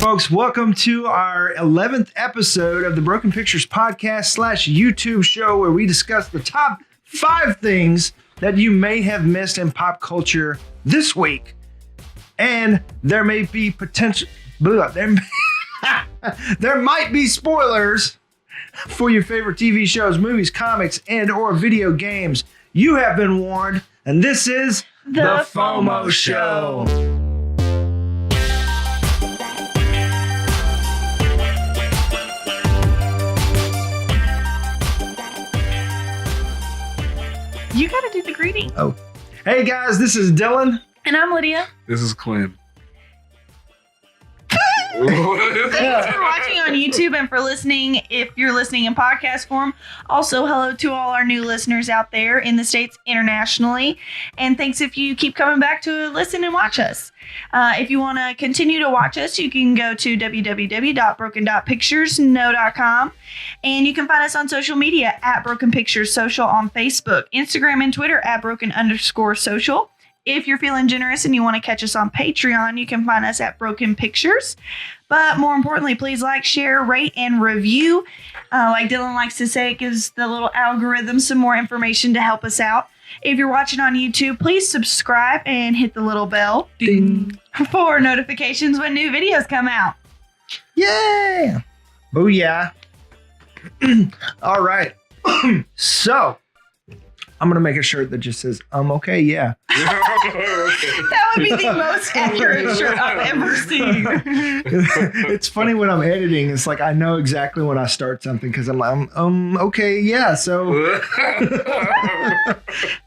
folks. Welcome to our 11th episode of the Broken Pictures podcast / YouTube show, where we discuss the top 5 things that you may have missed in pop culture this week. And there may be potential... there might be spoilers for your favorite TV shows, movies, comics, and or video games. You have been warned, and this is the FOMO Show. You gotta do the greeting. Oh. Hey guys, this is Dylan. And I'm Lydia. This is Quin. Thanks for watching on YouTube and for listening if you're listening in podcast form. Also, hello to all our new listeners out there in the States, internationally. And thanks if you keep coming back to listen and watch us. If you want to continue to watch us, you can go to www.broken.picturesno.com. And you can find us on social media at Broken Pictures Social on Facebook, Instagram, and Twitter at Broken_social. If you're feeling generous and you want to catch us on Patreon, you can find us at Broken Pictures. But more importantly, please like, share, rate, and review. Like Dylan likes to say, it gives the little algorithm some more information to help us out. If you're watching on YouTube, please subscribe and hit the little bell ding, for notifications when new videos come out. Yeah. Booyah. All right. So, I'm going to make a shirt that just says, okay, yeah. That would be the most accurate shirt I've ever seen. It's funny when I'm editing. It's like I know exactly when I start something because I'm like, okay, yeah. So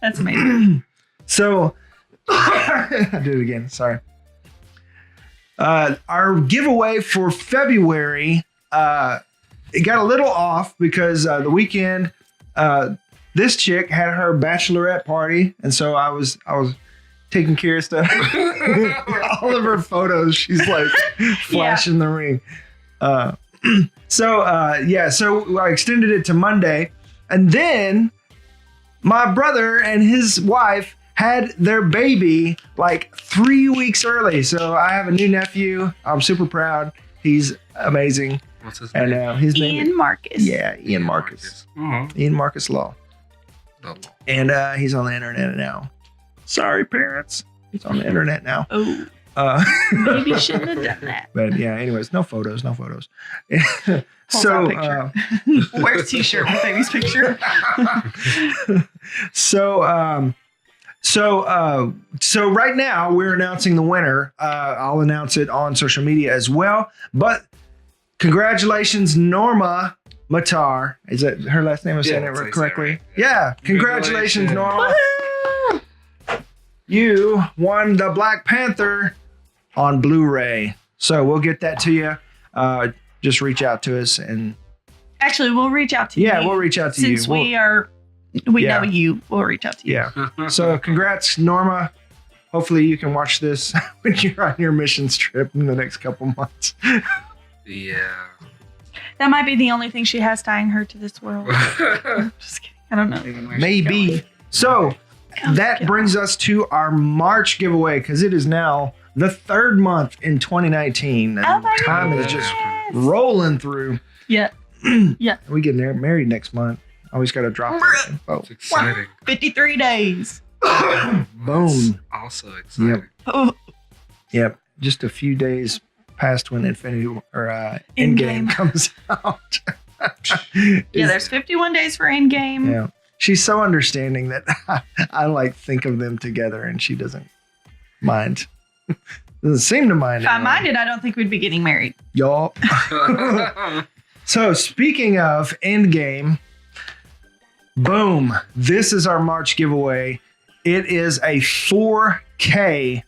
that's amazing. So I did it again. Sorry. Our giveaway for February, it got a little off because the weekend, this chick had her bachelorette party, and so I was taking care of stuff. All of her photos, she's like flashing the ring. So I extended it to Monday, and then my brother and his wife had their baby like 3 weeks early. So I have a new nephew. I'm super proud. He's amazing. What's his name? And his name Ian Marcus. Yeah, Ian Marcus. Ian Marcus Law. And he's on the internet now. Sorry, parents. He's on the internet now. Oh. Maybe shouldn't have done that. But yeah, anyways, no photos. So, wear a t-shirt with baby's picture. So right now we're announcing the winner. I'll announce it on social media as well. But congratulations, Norma Matar. Is that her last name? I'm saying it correctly? Right. Yeah. Congratulations, Norma. Woo! You won the Black Panther on Blu-ray. So we'll get that to you. Just reach out to us and... Actually, we'll reach out to you. Yeah, we'll reach out to you. Since we know you, we'll reach out to you. Yeah. So congrats, Norma. Hopefully you can watch this when you're on your missions trip in the next couple months. Yeah. That might be the only thing she has tying her to this world. Just kidding. I don't know. Maybe. So that brings us to our March giveaway, because it is now the 3rd month in 2019. And time is just rolling through. Yeah. Yeah. We get married next month. Always got to drop that info. It's exciting. 53 days. Boom. Also exciting. Yep. Oh. Yep. Just a few days past when Endgame comes out. Yeah, there's 51 days for Endgame. Yeah. She's so understanding that I like think of them together, and she doesn't mind. Doesn't seem to mind. If I minded, I don't think we'd be getting married. Y'all. So speaking of Endgame, boom. This is our March giveaway. It is a 4K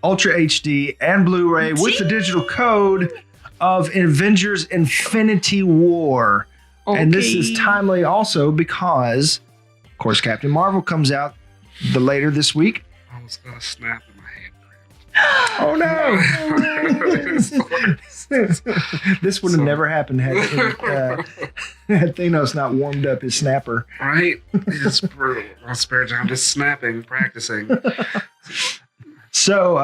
Ultra HD and Blu-ray with the digital code of Avengers Infinity War. Okay. And this is timely also because, of course, Captain Marvel comes out later this week. I was going to snap in my hand. Oh, no. This would have never happened had Thanos not warmed up his snapper. Right? It's brutal. On spare time, just snapping, practicing. So,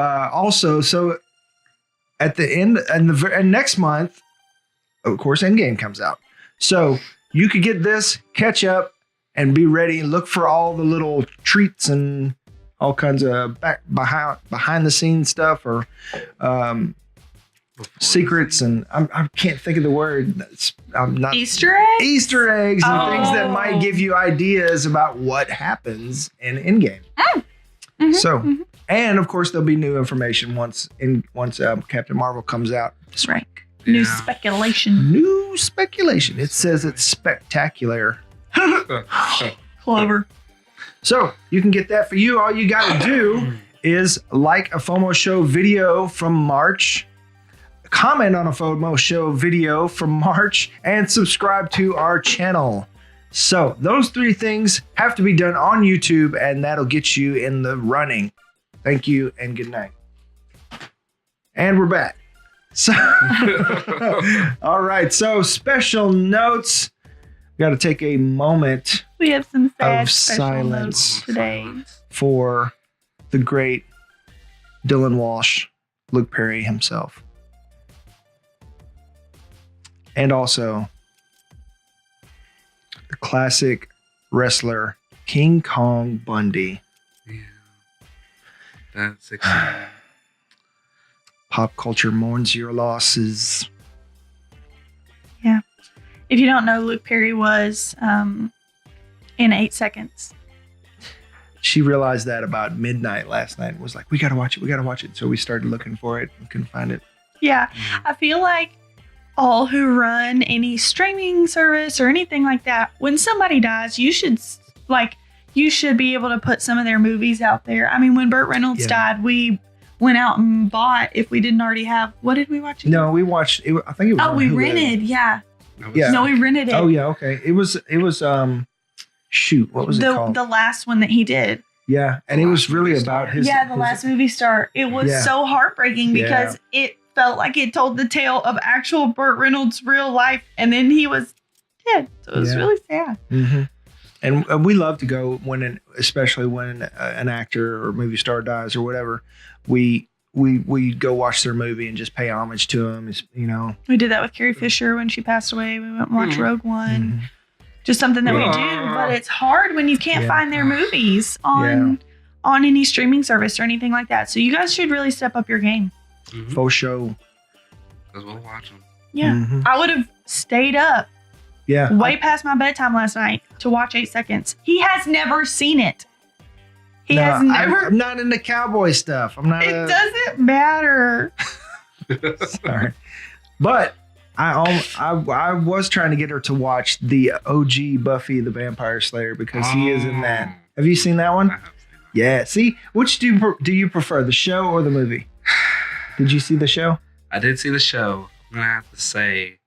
at the end and next month, of course, Endgame comes out. So you could get this, catch up, and be ready. Look for all the little treats and all kinds of behind the scenes stuff or secrets. And I can't think of the word. I'm not Easter eggs? Easter eggs and things that might give you ideas about what happens in Endgame. And of course, there'll be new information once Captain Marvel comes out. That's right. New speculation. New speculation. It says it's spectacular. Clever. So you can get that for you. All you got to do is like a FOMO Show video from March, comment on a FOMO Show video from March, and subscribe to our channel. So those 3 things have to be done on YouTube, and that'll get you in the running. Thank you and good night. And we're back. So, all right. So special notes. Got to take a moment We have some sad of special silence notes today. for the great Dylan Walsh, Luke Perry himself. And also the classic wrestler King Kong Bundy. Yeah. That's exciting. Pop culture mourns your losses. Yeah. If you don't know, Luke Perry was in 8 Seconds. She realized that about midnight last night and was like, we got to watch it. We got to watch it. So we started looking for it and couldn't find it. Yeah. I feel like all who run any streaming service or anything like that, when somebody dies, you should be able to put some of their movies out there. I mean, when Burt Reynolds died, we went out and bought, if we didn't already have, what did we watch? No, we watched it. I think it was. Oh, we rented. Yeah. Yeah. No, we rented it. Oh yeah. Okay. It was shoot. What was it called? The last one that he did. Yeah. And it was really about his. Yeah. The last movie star. It was so heartbreaking because it felt like it told the tale of actual Burt Reynolds' real life. And then he was dead. So it was really sad. Mm-hmm. And we love to go especially when an actor or movie star dies or whatever, we go watch their movie and just pay homage to them. You know, we did that with Carrie Fisher when she passed away. We went and watched Rogue One. Mm-hmm. Just something that we do, but it's hard when you can't find their movies on any streaming service or anything like that. So you guys should really step up your game. Mm-hmm. Faux show. Because we'll watch them. Yeah, I would have stayed up. Yeah, way past my bedtime last night to watch 8 Seconds. He has never seen it. He has never. I'm not into cowboy stuff. I'm not. It doesn't matter. Sorry, but I was trying to get her to watch the OG Buffy the Vampire Slayer because he is in that. Have you seen that one? I have seen that. Yeah. See, which do you prefer, the show or the movie? Did you see the show? I did see the show. I'm gonna have to say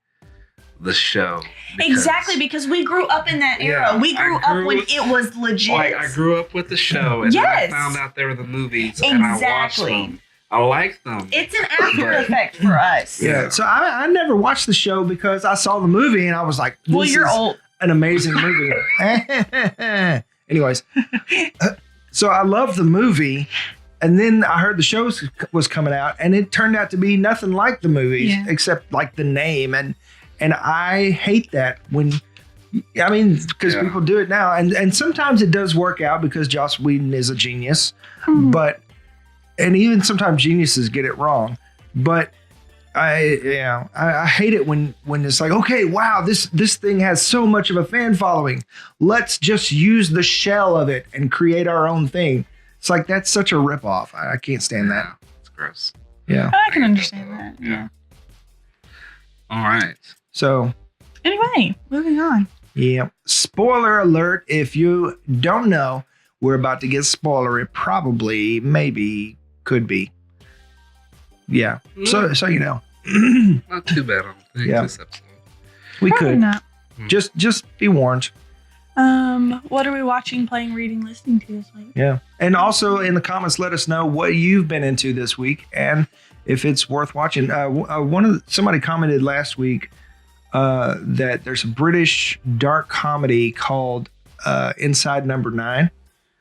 the show. Exactly, because we grew up in that era. Yeah, we grew up when it was legit. Like, I grew up with the show, and then I found out there were the movies, and I watched them. I liked them. It's an after effect for us. Yeah. So I never watched the show because I saw the movie and I was like, well, you're old. An amazing movie. Anyways, so I love the movie. And then I heard the show was coming out and it turned out to be nothing like the movies except like the name. And I hate that because people do it now. And sometimes it does work out because Joss Whedon is a genius, and even sometimes geniuses get it wrong. But I hate it when it's like, okay, wow, this thing has so much of a fan following. Let's just use the shell of it and create our own thing. It's like, that's such a ripoff. I can't stand that. It's gross. Yeah. I can understand that. Yeah. All right. So. Anyway, moving on. Yeah. Spoiler alert. If you don't know, we're about to get spoilery. Probably, maybe, could be. Yeah. So you know. Not too bad on this episode. We Probably could. Not. Just be warned. What are we watching, playing, reading, listening to this week? Yeah. And also in the comments, let us know what you've been into this week and if it's worth watching. Somebody commented last week that there's a British dark comedy called Inside Number 9.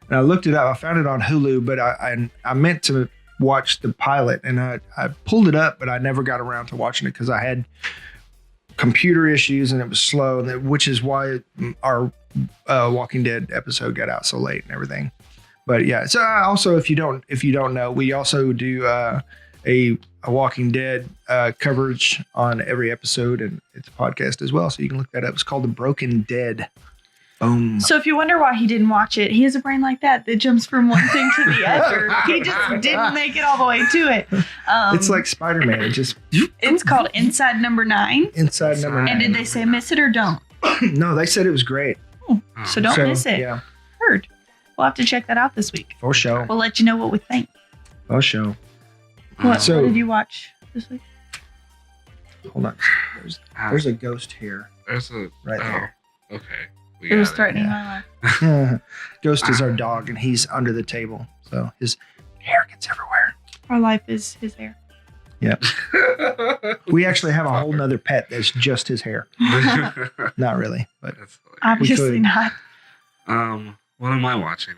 And I looked it up. I found it on Hulu, but I meant to watched the pilot, and I pulled it up, but I never got around to watching it because I had computer issues and it was slow, which is why our Walking Dead episode got out so late and everything. But yeah, so also if you don't know, we also do a Walking Dead coverage on every episode, and it's a podcast as well, so you can look that up. It's called The Broken Dead. Boom. So if you wonder why he didn't watch it, he has a brain like that jumps from one thing to the other. He just didn't make it all the way to it. It's like Spider-Man. It's called Inside Number 9. Inside Number 9. And did they say miss it or don't? No, they said it was great. So don't miss it. Yeah. Heard. We'll have to check that out this week. For sure. We'll let you know what we think. For sure. What did you watch this week? Hold on. There's a ghost here. There's a right there. Okay. It was threatening my life. Ghost is our dog, and he's under the table, so his hair gets everywhere. Our life is his hair. Yep. We actually have a whole nother pet that's just his hair. Not really, but obviously not. What am I watching?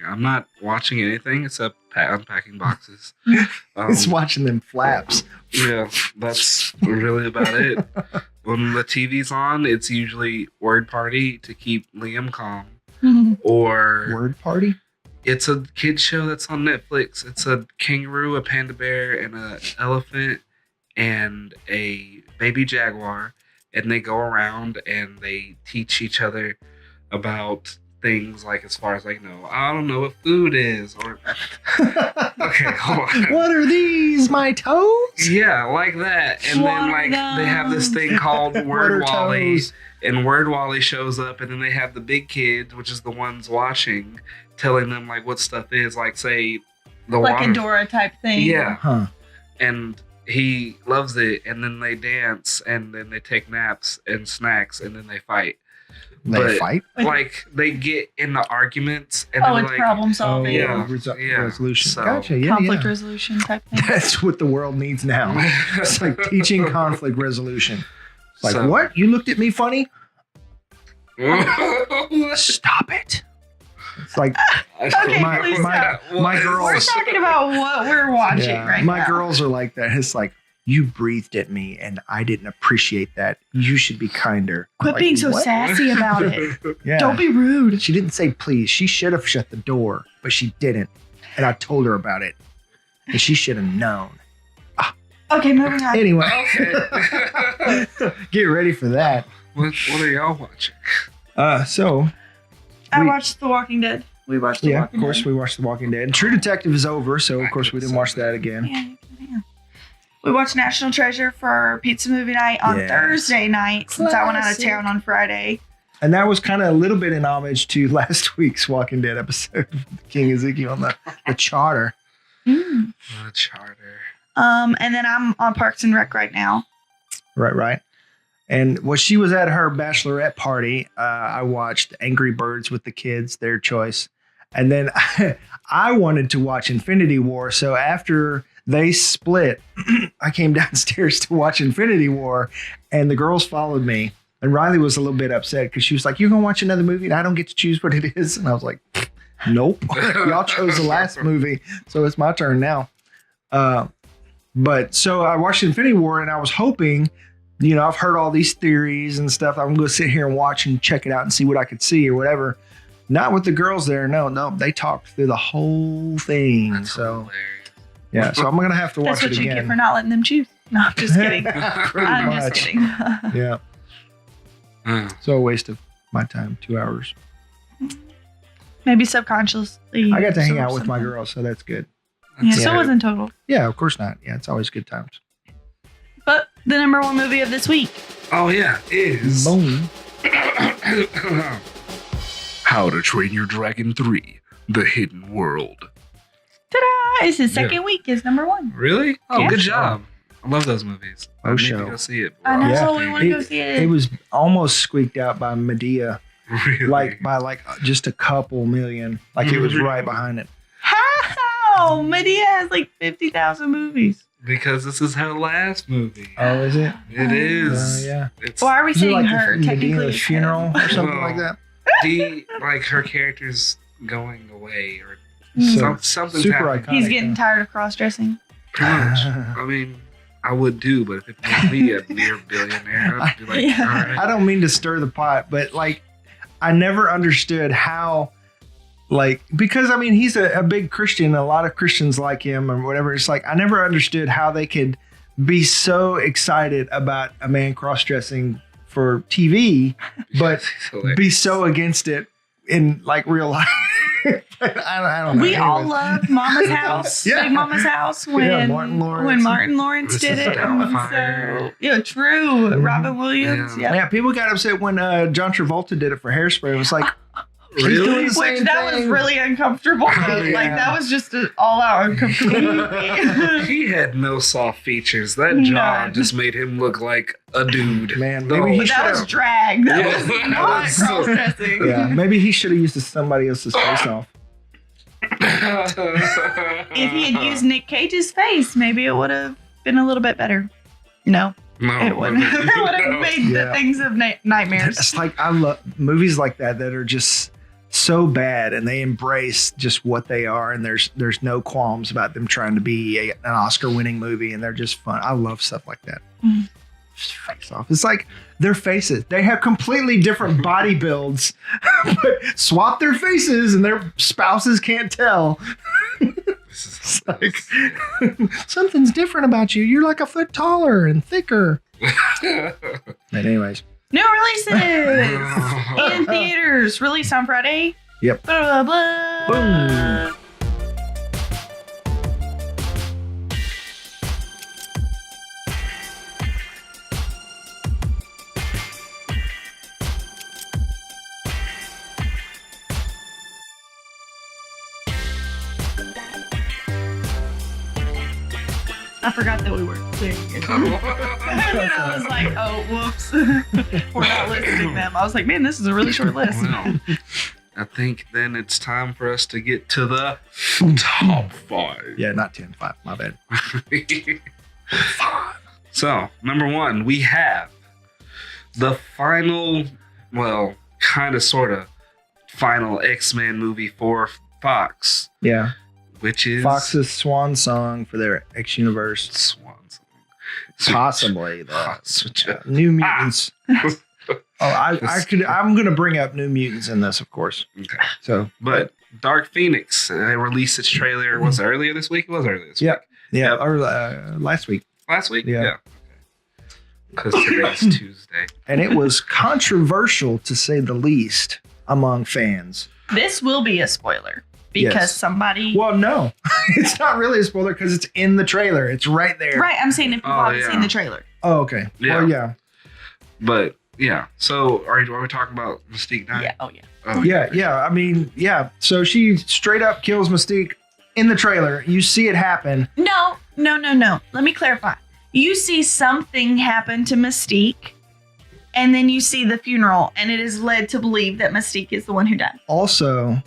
I'm not watching anything except unpacking boxes. He's watching them flaps. Yeah, that's really about it. When the TV's on, it's usually Word Party to keep Liam calm. Or Word Party? It's a kid show that's on Netflix. It's a kangaroo, a panda bear, and an elephant, and a baby jaguar. And they go around and they teach each other about things like, as far as like, I don't know what food is, or okay, hold on. What are these, my toes? Yeah, like that. And then like they have this thing called Word Wally, and Word Wally shows up, and then they have the big kids, which is the ones watching, telling them like what stuff is, like say the like water. a Dora type thing. Yeah. Huh. And he loves it, and then they dance, and then they take naps and snacks, and then they fight. They fight? Like, they get into arguments. And it's like, problem solving. Resolution. So, gotcha. Conflict resolution type thing. That's what the world needs now. It's like teaching conflict resolution. Like, what? You looked at me funny? Stop it. It's like, okay, my girls. We're talking about what we're watching right now. My girls are like that. It's like, you breathed at me and I didn't appreciate that. You should be kinder. Quit being so sassy about it. Yeah. Don't be rude. She didn't say please. She should have shut the door, but she didn't. And I told her about it. And she should have known. Okay, moving on. Anyway. Okay. Get ready for that. What are y'all watching? I watched The Walking Dead. We watched The Walking Dead. Yeah, of course we watched The Walking Dead. And True Detective is over, so of course we didn't watch that again. Yeah. We watched National Treasure for pizza movie night on Thursday night since I went out of town on Friday. And that was kind of a little bit in homage to last week's Walking Dead episode with King Ezekiel on the charter. The charter. And then I'm on Parks and Rec right now. Right. And when she was at her bachelorette party, I watched Angry Birds with the kids, their choice. And then I wanted to watch Infinity War. So after they split, I came downstairs to watch Infinity War, and the girls followed me. And Riley was a little bit upset because she was like, "You're going to watch another movie and I don't get to choose what it is?" And I was like, "Nope. Y'all chose the last movie, so it's my turn now." But so I watched Infinity War, and I was hoping, I've heard all these theories and stuff. I'm going to sit here and watch and check it out and see what I could see or whatever. Not with the girls there. No. They talked through the whole thing. That's hilarious. Yeah, so I'm going to have to watch it again. That's what you get for not letting them choose. No, I'm just kidding. I'm just kidding. Yeah. So a waste of my time, 2 hours. Maybe subconsciously. I got to hang out with my girls, so that's good. Yeah, so it wasn't total. Yeah, of course not. Yeah, it's always good times. But the number one movie of this week. Oh, yeah, is... Boom. How to Train Your Dragon 3, The Hidden World. Ta-da! It's his second week. Is number one. Really? Oh, Yeah. Good job. I love those movies. I need Show. to go see it. I know. Yeah. We want to go see it. It was almost squeaked out by Medea, Really? by just a couple million. Like it was right behind it. How? Medea has like 50,000 movies. Because this is her last movie. Oh, is it? It is. Yeah. It's Why are we Is it saying like her? Technically, Medea's it's funeral him. or something Well, like that? like her character's going away or So, Something's super happening. iconic. He's getting tired of cross-dressing. Pretty much. I mean, I would do, but if it made me a near billionaire, I'd be like, Yeah. all right. I don't mean to stir the pot, but like, I never understood how, like, because I mean, he's a big Christian. A lot of Christians like him or whatever. It's like, I never understood how they could be so excited about a man cross-dressing for TV, but be so against it in like real life. I don't know. We all Anyways. loved Mama's House, Yeah. Big Mama's House, when Yeah, Martin Lawrence. when Martin Lawrence This did is it. Doubtfire. So, yeah, true. Mhm. Robin Williams. Yeah. Yeah. Yeah, people got upset when John Travolta did it for Hairspray. It was like, he's Really? doing the Which same that was thing. really uncomfortable. Yeah. Like that was just an all-out uncomfortable movie. He had no soft features. That jaw None. just made him look like a dude. Man, The maybe whole he But that was should've- drag. That Yeah. was That not was so- cross-dressing. Yeah, maybe he should have used somebody else's face off. If he had used Nick Cage's face, maybe it would have been a little bit better. No, no, it wouldn't. It would have no. made Yeah. the things of nightmares. It's like I love movies like that are just so bad, and they embrace just what they are, and there's no qualms about them trying to be an Oscar-winning movie, and they're just fun. I love stuff like that. Mm. Just face off. It's like their faces. They have completely different body builds, but swap their faces, and their spouses can't tell. This is It's like something's different about you. You're like a foot taller and thicker. But anyways, New releases in theaters. Released on Friday. Yep. Blah, blah, blah. Boom. I forgot that we were doing it. And then I was like, oh, whoops. We're not listing them. I was like, man, this is a really short list. Well, I think then it's time for us to get to the top 5. yeah, not 10, 5. My bad. So, number 1, we have the final, well, kind of, sort of, final X-Men movie for Fox, Yeah. which is Fox's swan song for their X universe. Swans. Possibly the Switch up. New Mutants. I'm gonna bring up New Mutants in this, of course. Okay. So, But Dark Phoenix, they released its trailer. Was it earlier this week? It was earlier this Yeah. week. yeah, Yep. or last week, Last week? Yeah. Because today's Tuesday. and it was controversial to say the least among fans. This will be a spoiler because Yes. somebody. Well, no, it's not really a spoiler because it's in the trailer. It's right there. Right, I'm saying if people Oh, haven't yeah. seen the trailer. Oh, okay. Yeah. Well, yeah. But, yeah. So, are we talking about Mystique dying? Yeah, oh yeah. Oh, Yeah. I mean, yeah. So she straight up kills Mystique in the trailer. You see it happen. No. Let me clarify. You see something happen to Mystique, and then you see the funeral, and it is led to believe that Mystique is the one who died. Also,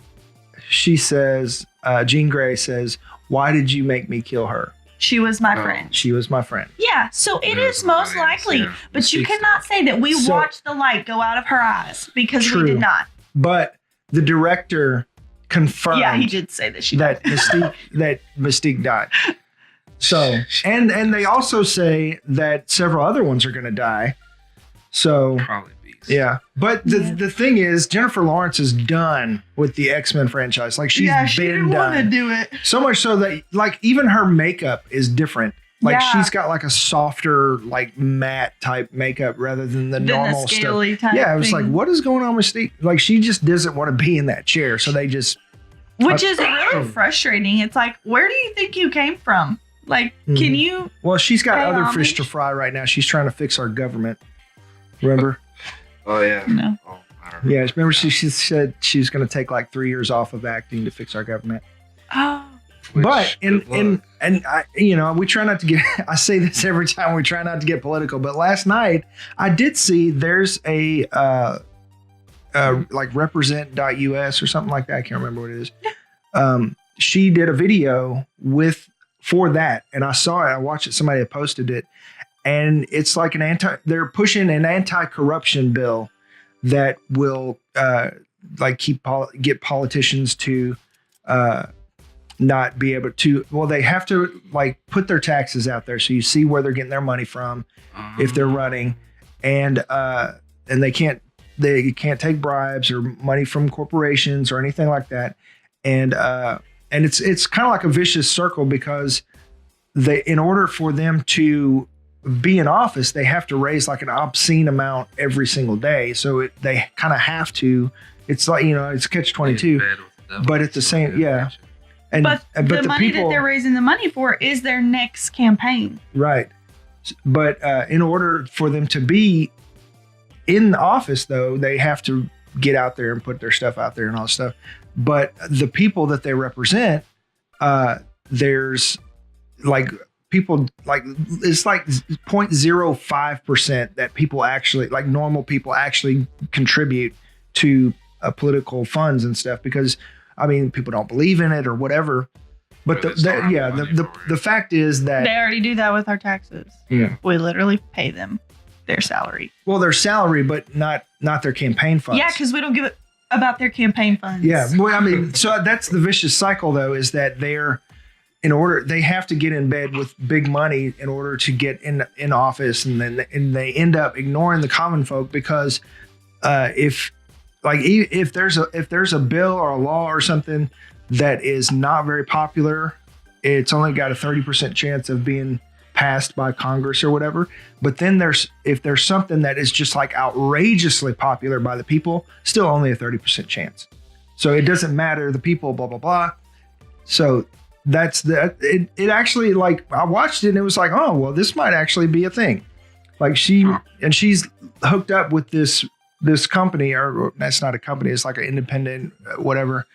she says, Jean Grey says, "Why did you make me kill her? She was my Oh. friend. She was my friend." Yeah, so it Yeah, is most somebody else, likely. yeah. But you Mystique's cannot say that we So- watched the light go out of her eyes because True. we did not. But the director confirmed Yeah, he did say that she died. that Mystique died. So, and they also say that several other ones are going to die. So, Probably Beast. yeah. But Yeah. the thing is, Jennifer Lawrence is done with the X-Men franchise. Like she's yeah, she been didn't want to done. do it. So much so that like even her makeup is different. Like Yeah. she's got like a softer, like matte type makeup rather than the Then normal the stuff. scaly type. Yeah, it was like, thing. what is going on with Steve? Like she just doesn't want to be in that chair. So they just Which is really frustrating. It's like, where do you think you came from? Like, can Mhm. you? well, she's got Pay other fish homage? to fry right now. She's trying to fix our government. Remember? Oh, yeah. No. Oh, I don't know. Yeah, remember she said she was going to take like 3 years off of acting to fix our government. Oh, Which, But good luck. and I, you know, we try not to get. I say this every time we try not to get political. But last night I did see there's a like represent.us or something like that. I can't remember what it is. She did a video for that, and I saw it. I watched it. Somebody had posted it, and it's like they're pushing an anti-corruption bill that will like get politicians to not be able to. Well, they have to like put their taxes out there, so you see where they're getting their money from if they're running, and they can't take bribes or money from corporations or anything like that, and it's kind of like a vicious circle because in order for them to be in office, they have to raise like an obscene amount every single day. So they kind of have to. It's like, it's catch-22, but at the same, yeah. But the money that they're raising the money for is their next campaign. Right. But in order for them to be in the office, though, they have to get out there and put their stuff out there and all this stuff. But the people that they represent, there's like people, like it's like 0.05% that people actually, like normal people actually contribute to political funds and stuff, because I mean, people don't believe in it or whatever. But the fact is that they already do that with our taxes. Yeah, we literally pay them their salary. Well, their salary, but not their campaign funds. Yeah, because we don't give it about their campaign funds. Yeah, well, I mean, so that's the vicious cycle, though, is that they have to get in bed with big money in order to get in office, and they end up ignoring the common folk because if there's a bill or a law or something that is not very popular, it's only got a 30% chance of being passed by Congress or whatever. But then if there's something that is just like outrageously popular by the people, still only a 30% chance. So it doesn't matter, the people, blah, blah, blah. So that's it actually, like, I watched it and it was like, oh, well, this might actually be a thing. Like she's hooked up with this company, or that's not a company, it's like an independent whatever.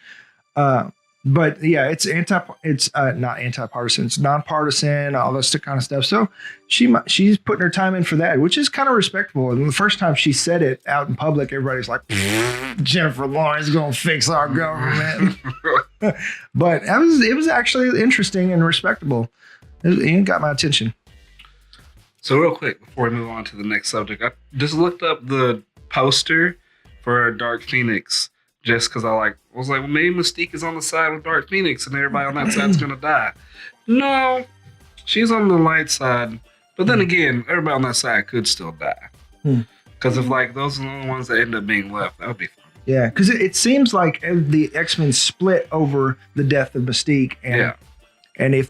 But yeah, it's not anti-partisan, it's nonpartisan, all this kind of stuff. So she's putting her time in for that, which is kind of respectable. And the first time she said it out in public, everybody's like, Jennifer Lawrence is gonna fix our government. But it was actually interesting and respectable. It got my attention. So real quick, before we move on to the next subject, I just looked up the poster for Dark Phoenix just because I was like, well, maybe Mystique is on the side with Dark Phoenix and everybody on that side's gonna die. No, she's on the light side, but then again, everybody on that side could still die because if like those are the only ones that end up being left, that would be fun. Yeah, because it seems like the X-Men split over the death of Mystique, and if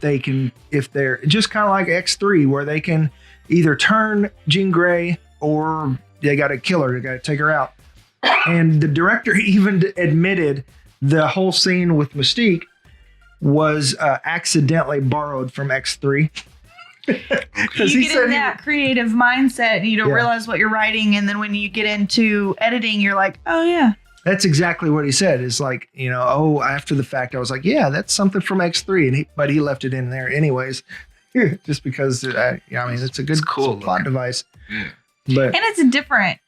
they're just kind of like X3, where they can either turn Jean Grey or they got to kill her, they got to take her out. And the director even admitted the whole scene with Mystique was accidentally borrowed from X3. You get in that creative mindset and you don't realize what you're writing. And then when you get into editing, you're like, oh, yeah. That's exactly what he said. It's like, after the fact, I was like, yeah, that's something from X3. But he left it in there anyways, just because, it's a good cool plot device. Yeah. But, and it's a different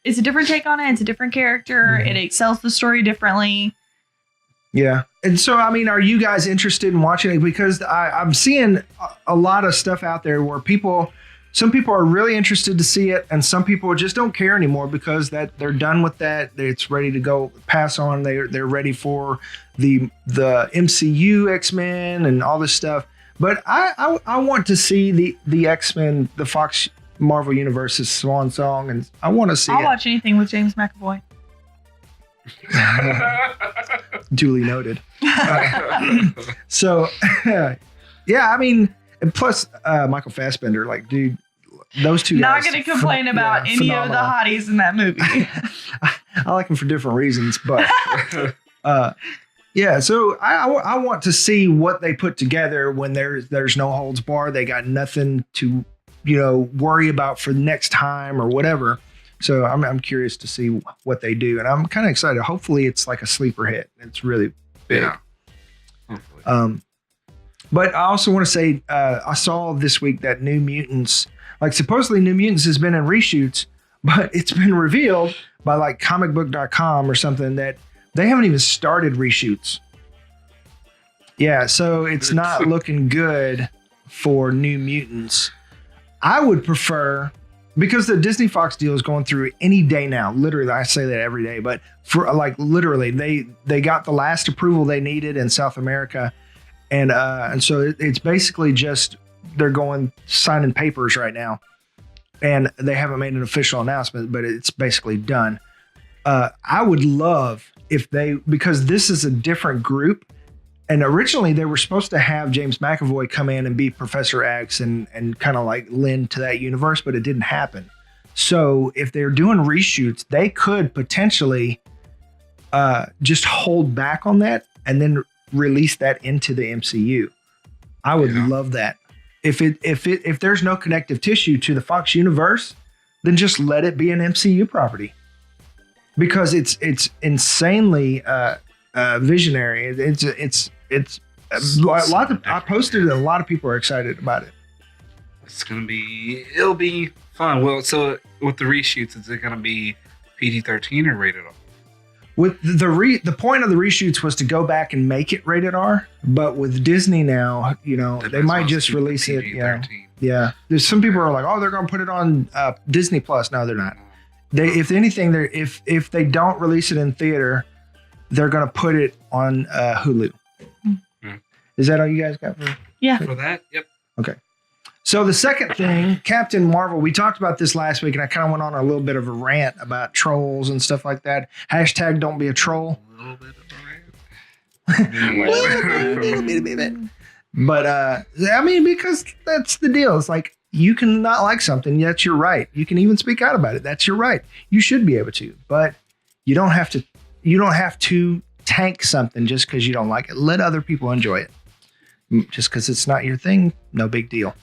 take on it. It's a different character. Mm-hmm. It sells the story differently. Yeah. And so, I mean, are you guys interested in watching it? Because I'm seeing a lot of stuff out there where some people are really interested to see it, and some people just don't care anymore because that they're done with that. It's ready to go pass on. They're ready for the MCU X-Men and all this stuff. But I want to see the X-Men, the Fox Marvel Universe's swan song, and I want to see I'll watch anything with James McAvoy. Duly noted. So, yeah, I mean, and plus Michael Fassbender, like, dude, those two not guys. Not going to complain about any phenomenal. Of the hotties in that movie. I like them for different reasons, but yeah. So I want to see what they put together when there's no holds barred. They got nothing to worry about for next time or whatever. So I'm curious to see what they do, and I'm kind of excited. Hopefully, it's like a sleeper hit. It's really big. Yeah. Hopefully. But I also want to say I saw this week that New Mutants, like supposedly New Mutants has been in reshoots, but it's been revealed by like comicbook.com or something that they haven't even started reshoots. Yeah, so it's not looking good for New Mutants. I would prefer, because the Disney Fox deal is going through any day now. Literally, I say that every day, but for like literally, they got the last approval they needed in South America, And so it's basically just they're going signing papers right now, and they haven't made an official announcement, but it's basically done. I would love if because this is a different group, and originally they were supposed to have James McAvoy come in and be Professor X and kind of like lend to that universe, but it didn't happen. So if they're doing reshoots, they could potentially just hold back on that and then release that into the MCU. I would love that. If there's no connective tissue to the Fox universe, then just let it be an MCU property, because it's insanely visionary. It's a lot of, I posted it, a lot of people are excited about it. It'll be fun. Well, so with the reshoots, is it gonna be PG-13 or rated R? With the point of the reshoots was to go back and make it rated R, but with Disney now, they might just release it. Yeah. There's some people are like, oh, they're gonna put it on Disney Plus. No, they're not. If anything, if they don't release it in theater, they're gonna put it on Hulu. Mm-hmm. Is that all you guys got? For that, yep. Okay. So the second thing, Captain Marvel, we talked about this last week, and I kind of went on a little bit of a rant about trolls and stuff like that. # don't be a troll. A little bit of a rant. But I mean, because that's the deal. It's like, you can not like something, that's your right. You can even speak out about it. That's your right. You should be able to, but you don't have to tank something just because you don't like it. Let other people enjoy it. Just because it's not your thing, no big deal.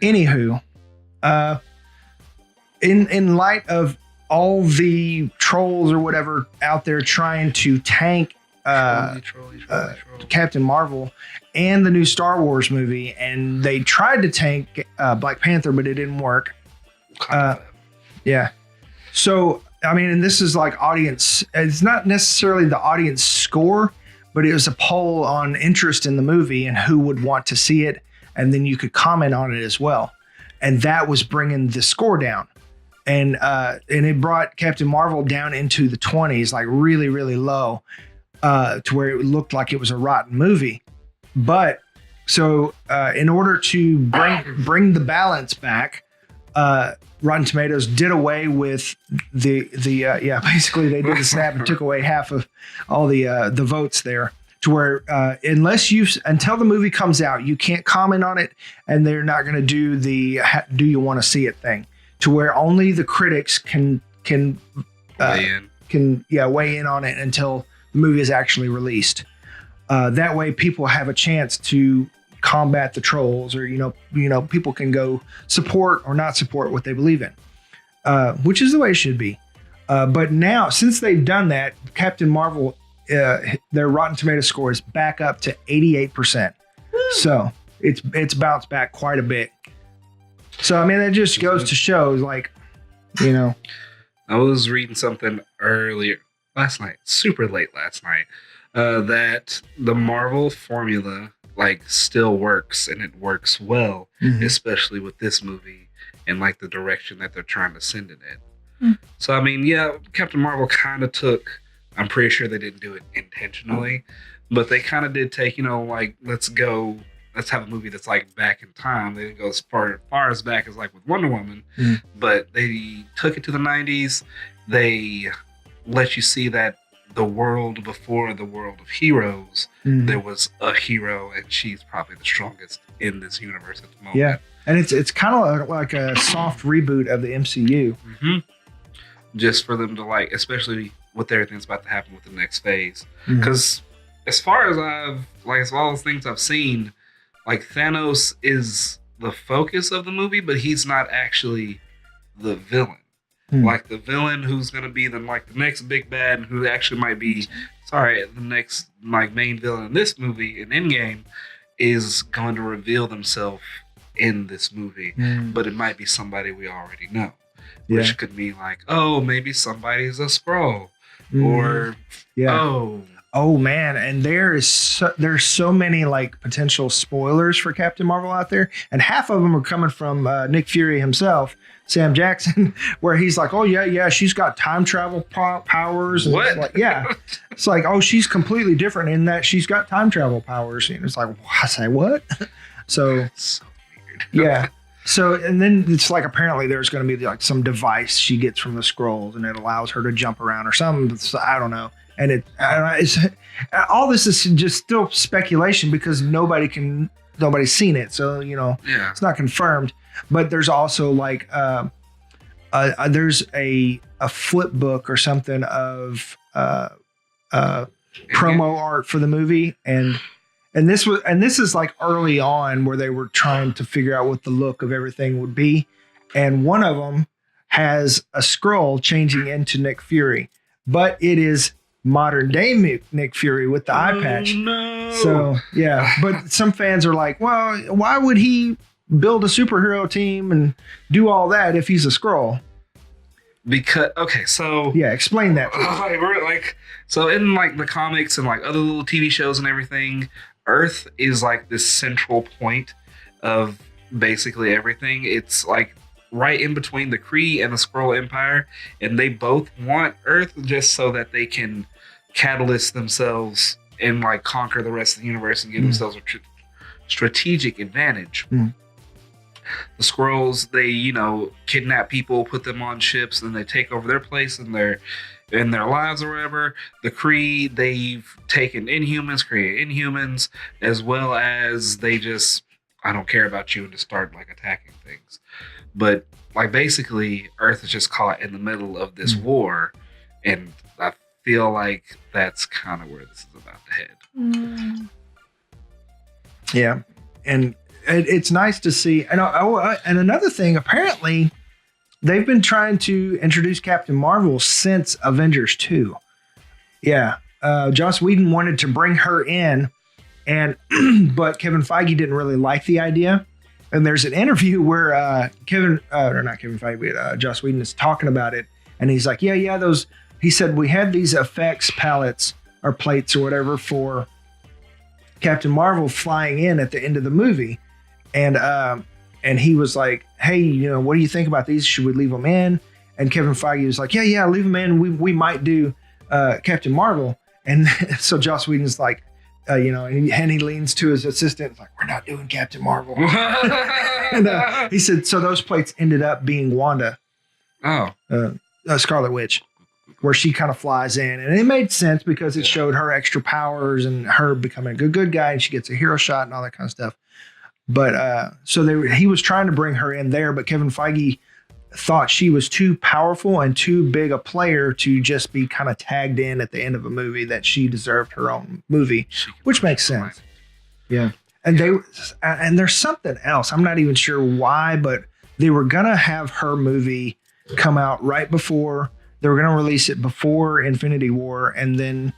Anywho, in light of all the trolls or whatever out there trying to tank Captain Marvel and the new Star Wars movie, and they tried to tank Black Panther, but it didn't work. Yeah. So, I mean, and this is like audience, it's not necessarily the audience score, but it was a poll on interest in the movie and who would want to see it. And then you could comment on it as well. And that was bringing the score down. And it brought Captain Marvel down into the 20s, like really, really low, to where it looked like it was a rotten movie. But so in order to bring the balance back, Rotten Tomatoes did away with basically they did a snap and took away half of all the votes there, to where until the movie comes out, you can't comment on it, and they're not going to do the do you want to see it thing, to where only the critics can weigh in on it until the movie is actually released. That way, people have a chance to combat the trolls, or people can go support or not support what they believe in, which is the way it should be. But now, since they've done that, Captain Marvel, their Rotten Tomatoes score is back up to 88%. So it's bounced back quite a bit. So I mean, that just goes to show, like, I was reading something earlier last night, super late last night, that the Marvel formula like still works, and it works well, especially with this movie and like the direction that they're trying to send it in. So I mean, yeah, Captain Marvel kind of took, I'm pretty sure they didn't do it intentionally, but they kind of did take, like, let's have a movie that's like back in time. They didn't go as far as back as like with Wonder Woman, but they took it to the 90s. They let you see that the world before the world of heroes, there was a hero, and she's probably the strongest in this universe at the moment. Yeah, and it's kind of like a soft reboot of the MCU. Just for them to, like, especially with everything that's about to happen with the next phase. Because as far as all those things I've seen, like, Thanos is the focus of the movie, but he's not actually the villain. Like, the villain who's going to be the next big bad, and who actually might be, the next main villain in this movie, in Endgame, is going to reveal themselves in this movie. But it might be somebody we already know. Which could mean like, oh, maybe somebody's a Skrull. Or, Oh man, and there's so many like potential spoilers for Captain Marvel out there, and half of them are coming from Nick Fury himself, Sam Jackson, where he's like, "Oh yeah, she's got time travel powers." And What? It's like, yeah, it's like, oh, she's completely different in that she's got time travel powers, and it's like, I say what? So That's so weird. yeah. So, and then it's like apparently there's going to be like some device she gets from the scrolls, and it allows her to jump around or something. So I don't know. And it's all this is just still speculation because nobody's seen it. So, Yeah. it's not confirmed. But there's also like there's a flip book or something of promo art for the movie, and this is like early on where they were trying to figure out what the look of everything would be, and one of them has a scroll changing into Nick Fury, but it is modern day Nick Fury with the eye patch. No. So yeah, but some fans are like, well, why would he build a superhero team and do all that if he's a Skrull? Because so Yeah, explain that. So in like the comics and like other little TV shows and everything, Earth is like this central point of basically everything. It's like right in between the Kree and the Skrull Empire, and they both want Earth just so that they can catalyst themselves and like conquer the rest of the universe and give themselves a strategic advantage. The Skrulls, they kidnap people, put them on ships, and they take over their place in their lives or whatever. The Kree, they've taken Inhumans, created Inhumans, as well as they just, I don't care about you, and just start like attacking things. But like basically, Earth is just caught in the middle of this war, and I feel like that's kind of where this is about to head. Yeah, and it's nice to see. And another thing, apparently, they've been trying to introduce Captain Marvel since Avengers 2. Yeah, Joss Whedon wanted to bring her in, but Kevin Feige didn't really like the idea. And there's an interview where Joss Whedon is talking about it, and he's like, yeah, those. He said we had these effects palettes or plates or whatever for Captain Marvel flying in at the end of the movie, and he was like, hey, what do you think about these? Should we leave them in? And Kevin Feige was like, yeah, leave them in. We might do Captain Marvel. And so Joss Whedon's like, and he leans to his assistant, like, we're not doing Captain Marvel. And he said, so those plates ended up being Wanda, Scarlet Witch, where she kind of flies in. And it made sense because it showed her extra powers and her becoming a good guy, and she gets a hero shot and all that kind of stuff. But he was trying to bring her in there, but Kevin Feige thought she was too powerful and too big a player to just be kind of tagged in at the end of a movie, that she deserved her own movie, which makes sense. Yeah. And there's something else. I'm not even sure why, but they were going to have her movie come out right before. They were going to release it before Infinity War. And then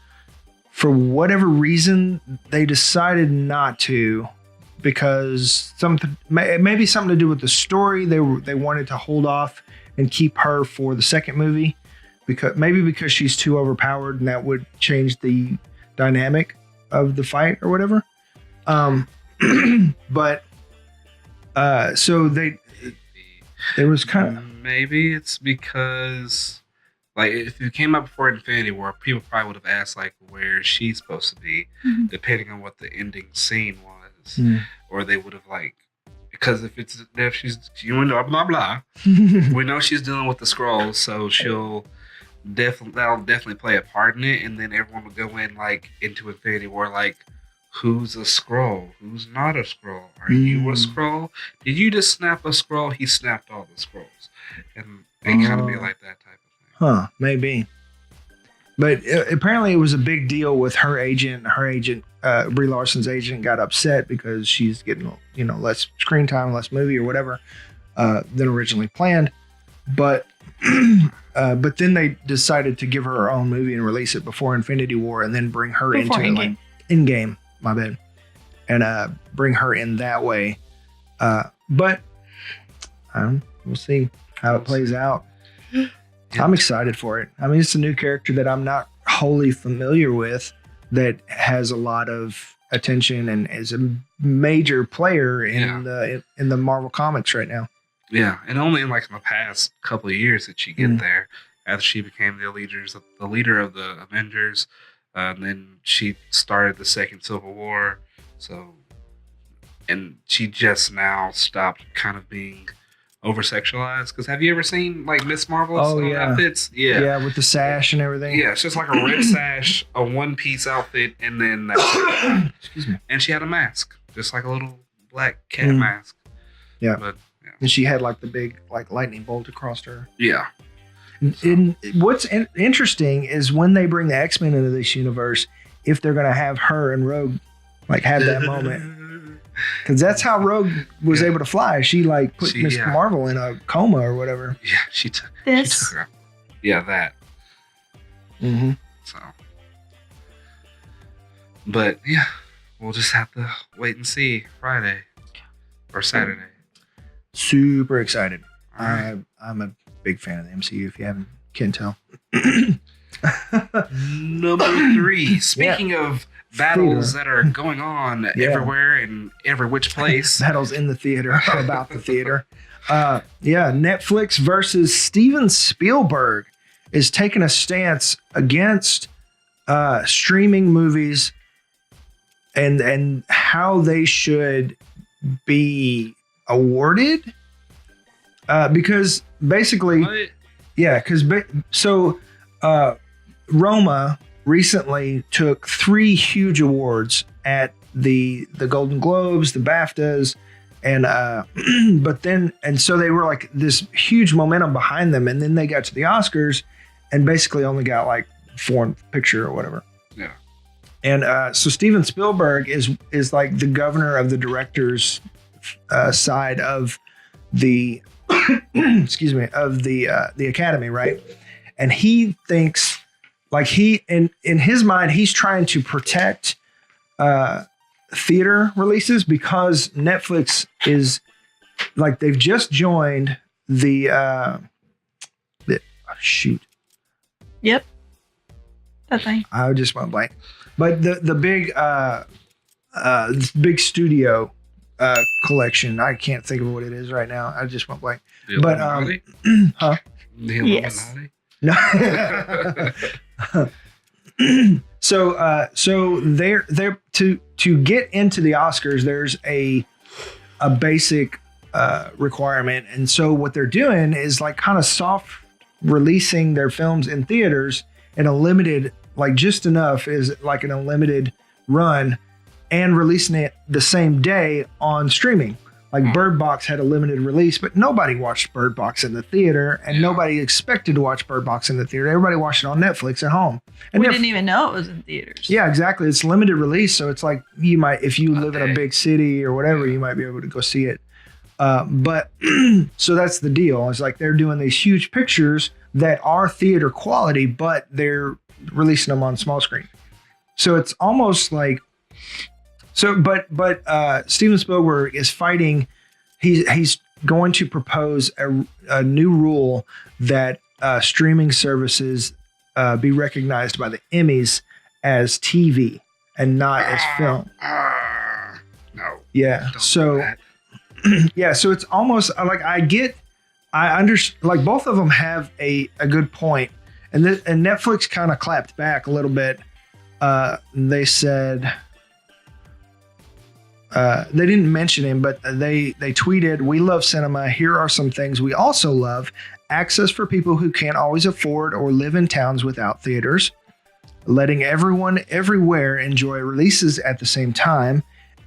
for whatever reason, they decided not to, because maybe something to do with the story. They wanted to hold off and keep her for the second movie, because she's too overpowered, and that would change the dynamic of the fight or whatever. So there was kind of, maybe it's because like if it came out before Infinity War, people probably would have asked like where she's supposed to be, depending on what the ending scene was. Or they would have like, because if she's blah blah blah, we know she's dealing with the Skrulls, so that'll definitely play a part in it, and then everyone would go in like into Infinity War like, who's a Skrull? Who's not a Skrull? Are you a Skrull? Did you just snap a Skrull? He snapped all the Skrulls, and kind of be like that type of thing. Huh? Maybe. But apparently it was a big deal with her agent. Her agent, Brie Larson's agent, got upset because she's getting, less screen time, less movie or whatever than originally planned. But then they decided to give her her own movie and release it before Infinity War, and then bring her into it, like in-game. My bad. And bring her in that way. But we'll see how it plays out. I'm excited for it. I mean, it's a new character that I'm not wholly familiar with, that has a lot of attention and is a major player in the Marvel comics right now. Yeah, and only in the past couple of years did she get there. After she became the leader of the Avengers, and then she started the Second Civil War. So, and she just now stopped kind of being over-sexualized. Because have you ever seen Miss Marvel's outfits? Yeah, with the sash and everything. Yeah, it's just like a red sash, a one-piece outfit, and then that's it. Excuse me. And she had a mask, just like a little black cat mask. Yeah. But and she had the big lightning bolt across her. Yeah. And what's interesting is when they bring the X-Men into this universe, if they're going to have her and Rogue have that moment, because that's how Rogue was able to fly. She put Miss Marvel in a coma or whatever. Yeah, she took her out. Yeah, that. Mm-hmm. So, but yeah, we'll just have to wait and see Friday or Saturday. Super excited. Right. I'm a big fan of the MCU, if you can't tell. Number 3. Speaking of battles that are going on everywhere and every which place. Battles in the theater, about the theater. Netflix versus Steven Spielberg is taking a stance against streaming movies and how they should be awarded. Because basically, Roma recently took 3 huge awards at the Golden Globes, the BAFTAs, and so they were this huge momentum behind them, and then they got to the Oscars and basically only got foreign picture or whatever. Yeah. And so Steven Spielberg is the governor of the directors side of the excuse me, of the Academy, right? And he thinks in his mind, he's trying to protect theater releases because Netflix is they've just joined the shoot. Yep. That thing. I just went blank. But the big studio collection. I can't think of what it is right now. I just went blank. The but huh? The yes. Illuminati? No. So they're to get into the Oscars. There's a basic requirement, and so what they're doing is kind of soft releasing their films in theaters in a limited, just enough is in a limited run, and releasing it the same day on streaming. Bird Box had a limited release, but nobody watched Bird Box in the theater, and nobody expected to watch Bird Box in the theater. Everybody watched it on Netflix at home. And we didn't even know it was in theaters. Yeah, exactly. It's limited release, so it's you might, if you live in a big city or whatever, you might be able to go see it. But so that's the deal. It's they're doing these huge pictures that are theater quality, but they're releasing them on small screen. So it's almost but Steven Spielberg is fighting. He's going to propose a new rule that streaming services be recognized by the Emmys as TV and not as film. No. Yeah. So yeah. So it's almost I understand. Both of them have a good point, and Netflix kind of clapped back a little bit. They said. They didn't mention him, but they tweeted, "We love cinema. Here are some things we also love. Access for people who can't always afford or live in towns without theaters. Letting everyone everywhere enjoy releases at the same time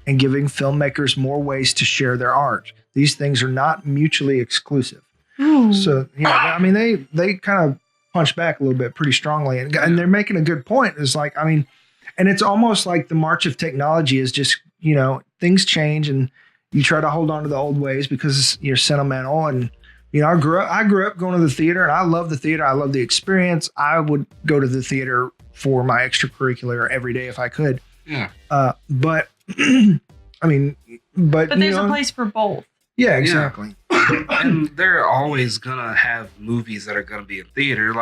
and giving filmmakers more ways to share their art. These things are not mutually exclusive." Ooh. So, I mean, they kind of punch back a little bit pretty strongly, and they're making a good point. It's and it's almost like the march of technology is just, things change and you try to hold on to the old ways because you're sentimental. And, I grew up going to the theater, and I love the theater. I love the experience. I would go to the theater for my extracurricular every day if I could. Yeah. But there's a place for both. Yeah, exactly. And they're always gonna have movies that are gonna be in theater.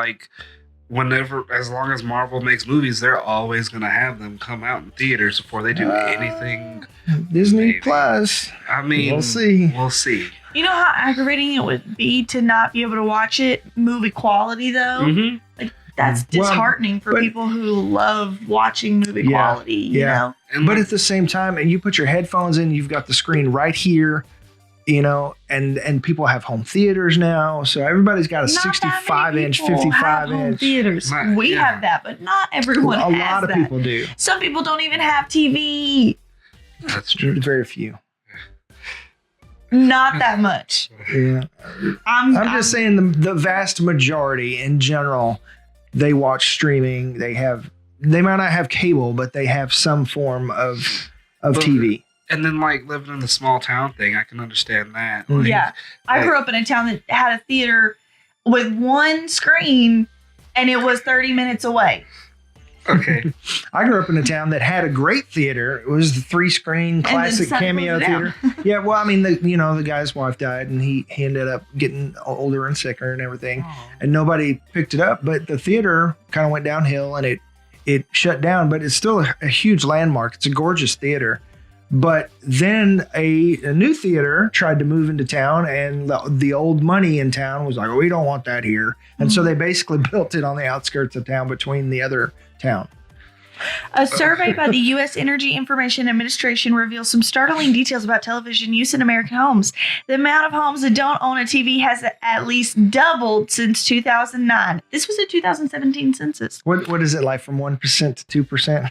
whenever, as long as Marvel makes movies, they're always going to have them come out in theaters before they do anything. Disney maybe. Plus. I mean, we'll see. We'll see. You know how aggravating it would be to not be able to watch it movie quality though? Mm-hmm. Like that's disheartening for people who love watching movie quality, you know? And but at the same time, and you put your headphones in, you've got the screen right here, you know, and people have home theaters now. So everybody's got a 65-inch, 55-inch. theaters. We have that, but not everyone has that. A lot of people do. Some people don't even have TV. That's true. Very few. Not that much. Yeah. I'm just saying the vast majority in general, they watch streaming. They might not have cable, but they have some form of TV. And then, like, living in the small town thing, I can understand that. Mm-hmm. Like, Yeah. I grew up in a town that had a theater with one screen, and it was 30 minutes away. Okay. I grew up in a town that had a great theater. It was the 3-screen classic cameo theater. Yeah, well, I mean, the guy's wife died, and he ended up getting older and sicker and everything, and nobody picked it up. But the theater kind of went downhill, and it shut down. But it's still a huge landmark. It's a gorgeous theater. But then a new theater tried to move into town, and the old money in town was like, oh, we don't want that here. And so they basically built it on the outskirts of town between the other town. A survey by the U.S. Energy Information Administration reveals some startling details about television use in American homes. The amount of homes that don't own a TV has at least doubled since 2009. This was a 2017 census. What is it like from 1% to 2%?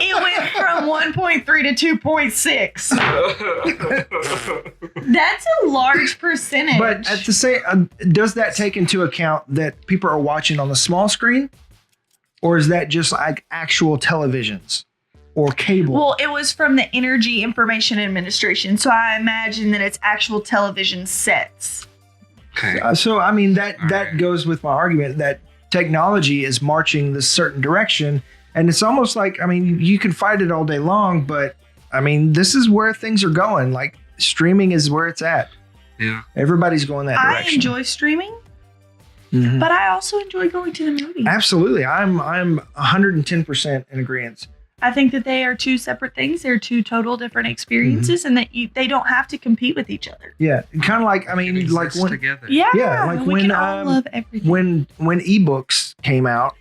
It went from 1.3 to 2.6. That's a large percentage. But at the same, does that take into account that people are watching on the small screen, or is that just like actual televisions or cable? Well, it was from the Energy Information Administration, so I imagine that it's actual television sets. Okay. So I mean that goes with my argument that technology is marching this certain direction, and it's almost like, I mean, you can fight it all day long, but I mean, this is where things are going. Like streaming is where it's at. Yeah. Everybody's going that direction. I enjoy streaming, but I also enjoy going to the movies. Absolutely. I'm 110% in agreement. I think that they are two separate things. They're two total different experiences, and that they don't have to compete with each other. Yeah. Kind of like, I mean, like when, together. yeah, like we can all love everything. when ebooks came out,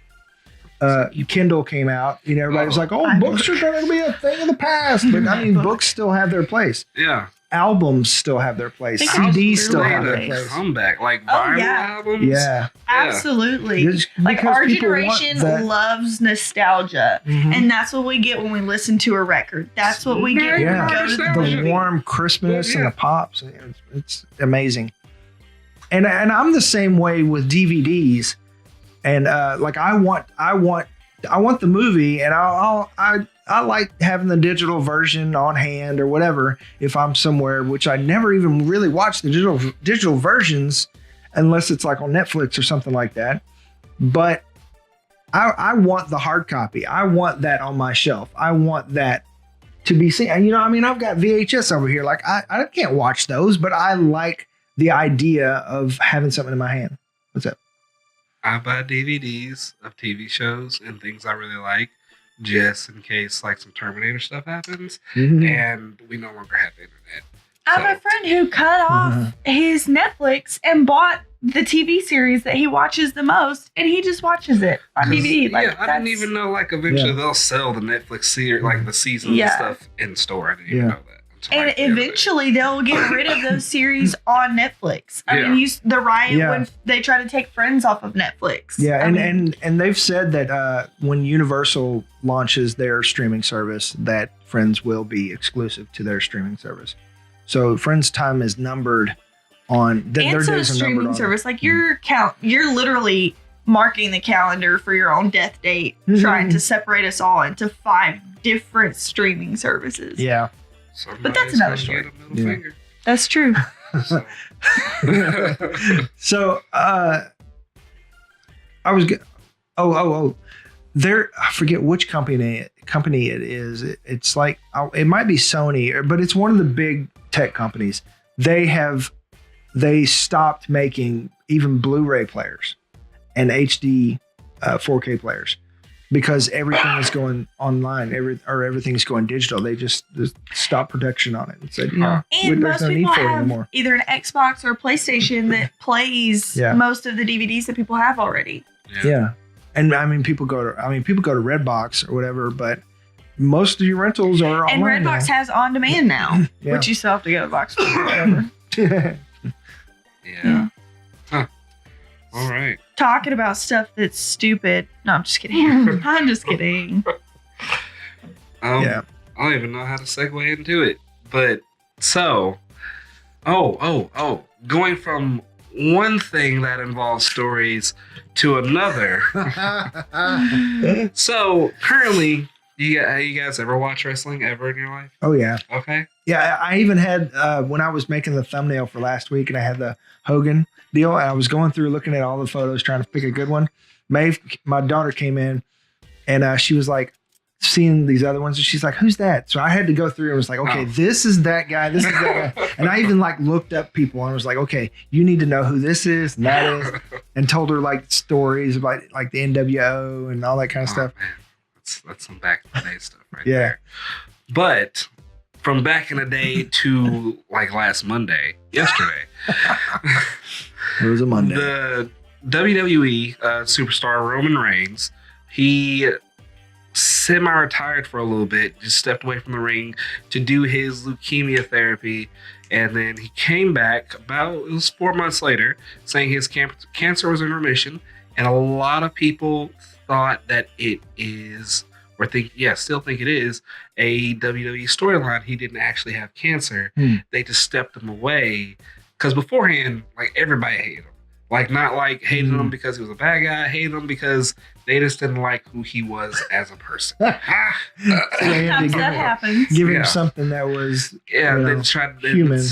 Kindle came out, you know, everybody was like, oh, books are going to be a thing of the past. But I mean, books still have their place. Yeah. Albums still have their place. CDs still have their place. Comeback, like vinyl albums. Yeah. Absolutely. Just Like because our people want generation that- loves nostalgia. And that's what we get when we listen to a record. That's what we get when Yeah. we go to the the movie. warm Christmas and the pops. It's amazing. And I'm the same way with DVDs. And like I want the movie, and I like having the digital version on hand or whatever if I'm somewhere, which I never even really watch the digital versions unless it's like on Netflix or something like that. But I want the hard copy. I want that on my shelf. I want that to be seen. And, you know, I mean, I've got VHS over here. Like I can't watch those, but I like the idea of having something in my hand. What's up? I buy DVDs of TV shows and things I really like, just in case like some Terminator stuff happens, and we no longer have internet. I have a friend who cut off his Netflix and bought the TV series that he watches the most, and he just watches it on DVD. Like, yeah, I didn't even know. Like, eventually they'll sell the Netflix series, like the seasons and stuff in store. I didn't even know that. And eventually they'll get rid of those series on Netflix. I mean, the riot when they try to take Friends off of Netflix. Yeah, and they've said that when Universal launches their streaming service, that Friends will be exclusive to their streaming service. So Friends' time is numbered on their and so days are streaming numbered service, like you're literally marking the calendar for your own death date, trying to separate us all into 5 different streaming services. Yeah. But that's another story. That's true. So I was there. I forget which company it is. It's like it might be Sony, but it's one of the big tech companies. They have they stopped making even Blu-ray players and HD 4K players because everything is going online. Everything's going digital. They just stopped production on it and said, and there's most no need people for it have anymore. either an Xbox or a PlayStation that plays most of the DVDs that people have already. Yeah. And I mean, people go to Redbox or whatever, but most of your rentals are and online. Redbox has on demand now, which you still have to get a box for whatever. Yeah. Huh. All right. Talking about stuff that's stupid. No, I'm just kidding. I'm just kidding. I don't even know how to segue into it. But so, going from one thing that involves stories to another. So currently, you guys ever watch wrestling ever in your life? Oh yeah. Okay. Yeah, I even had when I was making the thumbnail for last week, and I had the Hogan deal, and I was going through looking at all the photos, trying to pick a good one. Maeve, my daughter, came in, and she was like seeing these other ones, and she's like, "Who's that?" So I had to go through and was like, "Okay, this is that guy. This is that guy." And I even like looked up people and was like, "Okay, you need to know who this is and that is," and told her like stories about like the NWO and all that kind of stuff. Man. That's some back in the day stuff right there. But from back in the day to like yesterday. It was a Monday. The WWE superstar Roman Reigns, he semi-retired for a little bit, just stepped away from the ring to do his leukemia therapy, and then he came back it was 4 months later, saying his cancer was in remission, and a lot of people thought that it is, or still think it is, a WWE storyline. He didn't actually have cancer. They just stepped him away. Because beforehand, like, everybody hated him. Like, not like hated him because he was a bad guy, hated him because they just didn't like who he was as a person. Sometimes that happens. Give him something that was they tried human.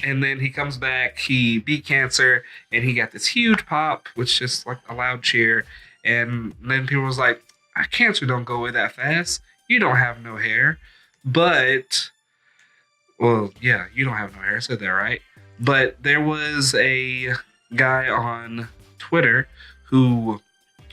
And then he comes back, he beat cancer, and he got this huge pop, which just like a loud cheer. And then people was like, cancer don't go away that fast. You don't have no hair. But, well, yeah, you don't have no hair. I said that right. But there was a guy on Twitter who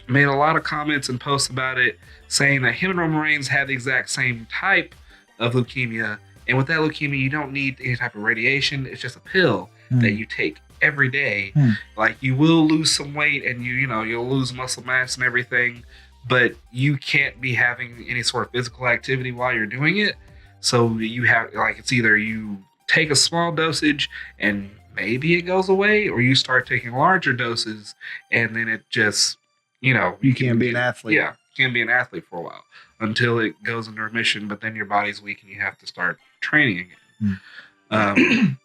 made a lot of comments and posts about it, saying that him and Roman Reigns had the exact same type of leukemia. And with that leukemia, you don't need any type of radiation. It's just a pill that you take every day. Like, you will lose some weight and you'll lose muscle mass and everything, but you can't be having any sort of physical activity while you're doing it. So you have, like, it's either you take a small dosage and maybe it goes away, or you start taking larger doses and then it just, you can't be an athlete. Yeah, you can't be an athlete for a while until it goes into remission, but then your body's weak and you have to start training again.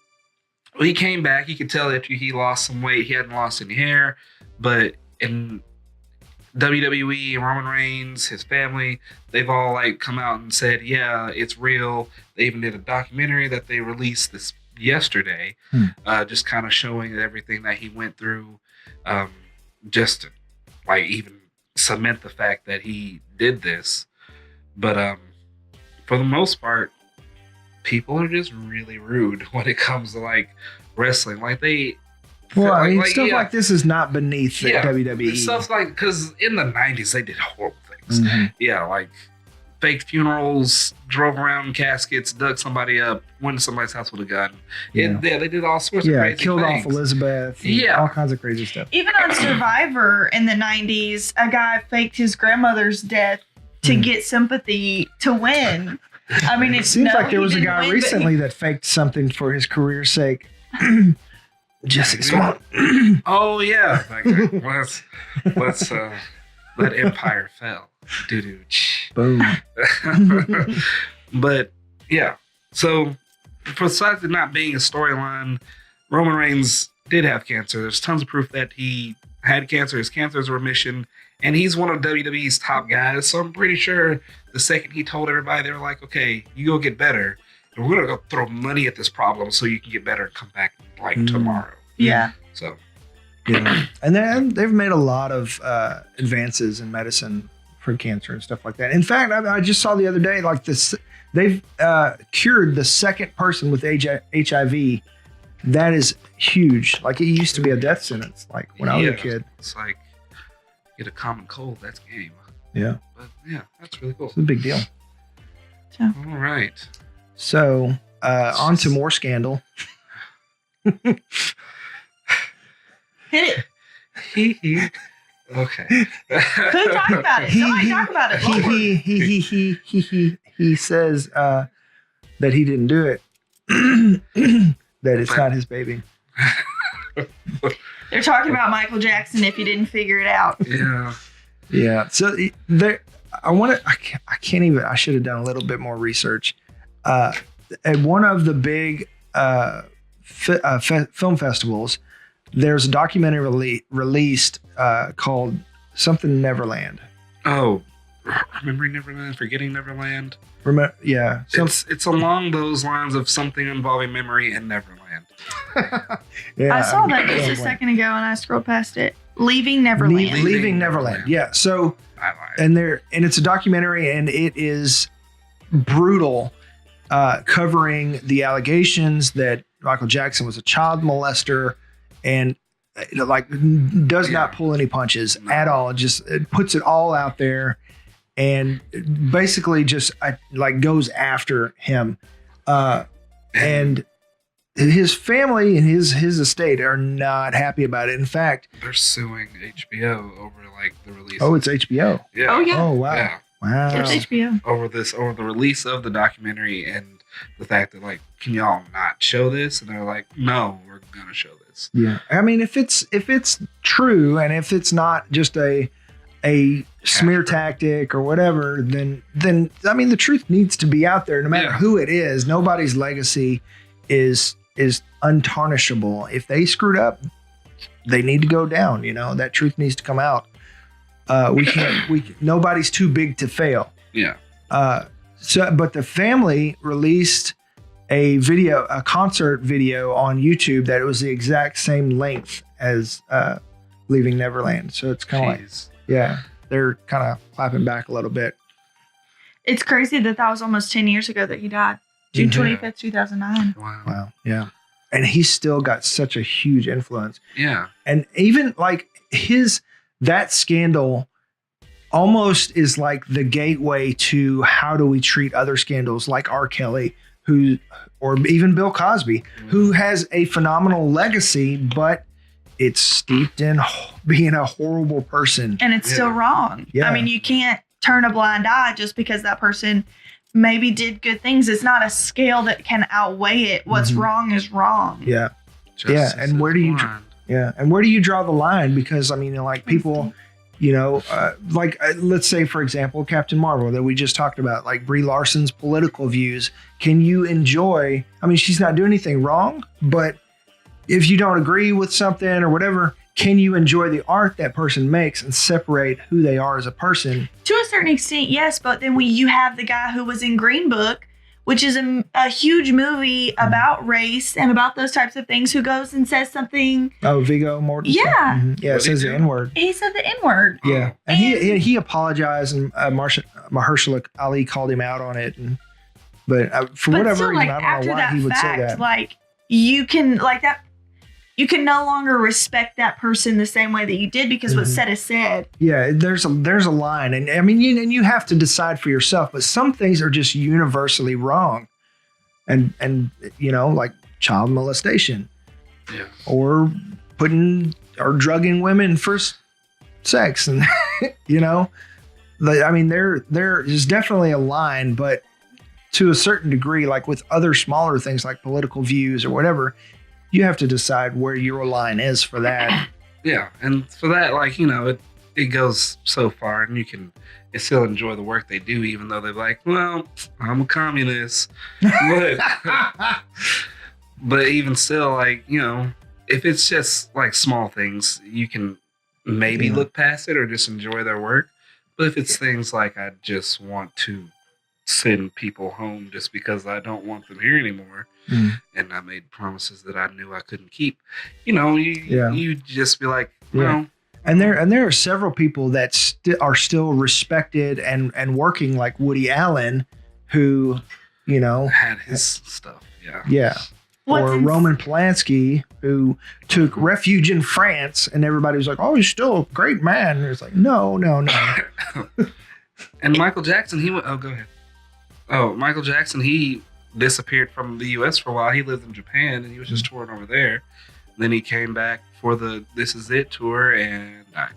Well, he came back. You could tell after he lost some weight, he hadn't lost any hair, but in WWE, Roman Reigns, his family, they've all like come out and said, yeah, it's real. They even did a documentary that they released this yesterday, just kind of showing everything that he went through, just to like even cement the fact that he did this. But for the most part, people are just really rude when it comes to like wrestling. Like stuff like this is not beneath the WWE. Stuff like, because in the 90s they did horrible things. Yeah, like faked funerals, drove around caskets, dug somebody up, went to somebody's house with a gun. They did all sorts of crazy killed things. off Elizabeth. All kinds of crazy stuff. Even on Survivor in the 90s, a guy faked his grandmother's death to get sympathy to win. I mean, it seems like there was a guy recently that faked something for his career's sake. Jesse Smollett. Oh yeah, let's let Empire fell. Doo-doo. Boom. But yeah, so besides it not being a storyline, Roman Reigns did have cancer. There's tons of proof that he had cancer. His cancer is a remission, and he's one of WWE's top guys. So I'm pretty sure the second he told everybody, they were like, "Okay, you go get better, and we're gonna go throw money at this problem so you can get better and come back like tomorrow." Yeah. So. Yeah. And then they've made a lot of advances in medicine for cancer and stuff like that. In fact, I just saw the other day, like this, they've cured the second person with HIV that is huge. Like it used to be a death sentence. Like when I was a Yeah. kid. It's like get a common cold. That's game. Yeah, But yeah, that's really cool. it's a big deal. All right. So on to more scandal. Hit it. Okay. Who talked about it? Somebody talk about it. Lord. He says that he didn't do it. That it's not his baby. They're talking about Michael Jackson if you didn't figure it out. Yeah. Yeah. So there, I can't even. I should have done a little bit more research. At one of the big film festivals, there's a documentary released called something Neverland. Oh, remembering Neverland, forgetting Neverland. Remember? Yeah. It's along those lines of something involving memory and Neverland. Yeah. I saw that just a second ago and I scrolled past it. Leaving Neverland. Leaving Neverland. Yeah. So. I lied. And it's a documentary, and it is brutal, covering the allegations that Michael Jackson was a child molester, and like does not pull any punches at all. It puts it all out there, and basically just like goes after him, and his family and his estate are not happy about it. In fact, They're suing HBO over like the release. it's HBO. Yeah. Oh, yeah. Oh wow. Yeah. Wow. It's HBO. Over the release of the documentary and the fact that like, can y'all not show this? And they're like, no, we're gonna show this. Yeah. I mean, if it's true and if it's not just a smear tactic or whatever, then I mean the truth needs to be out there no matter who it is. Nobody's legacy is untarnishable. If they screwed up, they need to go down, that truth needs to come out. Nobody's too big to fail. Yeah. But the family released a concert video on YouTube that it was the exact same length as Leaving Neverland. So it's kind of like, they're kind of clapping back a little bit. It's crazy that was almost 10 years ago that he died. June 25th, 2009. Wow. Yeah. And he's still got such a huge influence. Yeah. And even like that scandal almost is like the gateway to how do we treat other scandals like R. Kelly, or even Bill Cosby, who has a phenomenal legacy, but it's steeped in being a horrible person. And it's still wrong. Yeah. I mean, you can't turn a blind eye just because that person maybe did good things. It's not a scale that can outweigh it. What's wrong is wrong. Yeah. Justice And where do you draw the line? Because I mean, like people, let's say for example, Captain Marvel that we just talked about, like Brie Larson's political views. Can you enjoy? I mean, she's not doing anything wrong, but if you don't agree with something or whatever, can you enjoy the art that person makes and separate who they are as a person? To a certain extent, yes. But then you have the guy who was in Green Book, which is a huge movie about race and about those types of things, who goes and says something. Oh, Viggo Mortensen? Yeah. Mm-hmm. Yeah, it says the N-word. He said the N-word. Yeah. And he apologized, and Mahershala Ali called him out on it. But for whatever reason, I don't know why he would say that. Like, you can, like that. You can no longer respect that person the same way that you did because what's said is said. Yeah, there's a line, and I mean, you have to decide for yourself. But some things are just universally wrong, and like child molestation, or drugging women for sex, and I mean, there is definitely a line, but to a certain degree, like with other smaller things like political views or whatever. You have to decide where your line is for that. Yeah, and for that, like, it goes so far, and you can still enjoy the work they do, even though they're like, well, I'm a communist. But even still, like, if it's just like small things, you can maybe look past it or just enjoy their work. But if it's things like I just want to send people home just because I don't want them here anymore, and I made promises that I knew I couldn't keep, you just be like, no. And there are several people that are still respected and working, like Woody Allen, who, had his stuff. Yeah. or Roman Polanski, who took refuge in France, and everybody was like, "Oh, he's still a great man." And it's like, no. And Michael Jackson, he went. Oh, go ahead. Oh, Michael Jackson, he disappeared from the U.S. for a while. He lived in Japan, and he was just touring over there. Then he came back for the "This Is It" tour and died.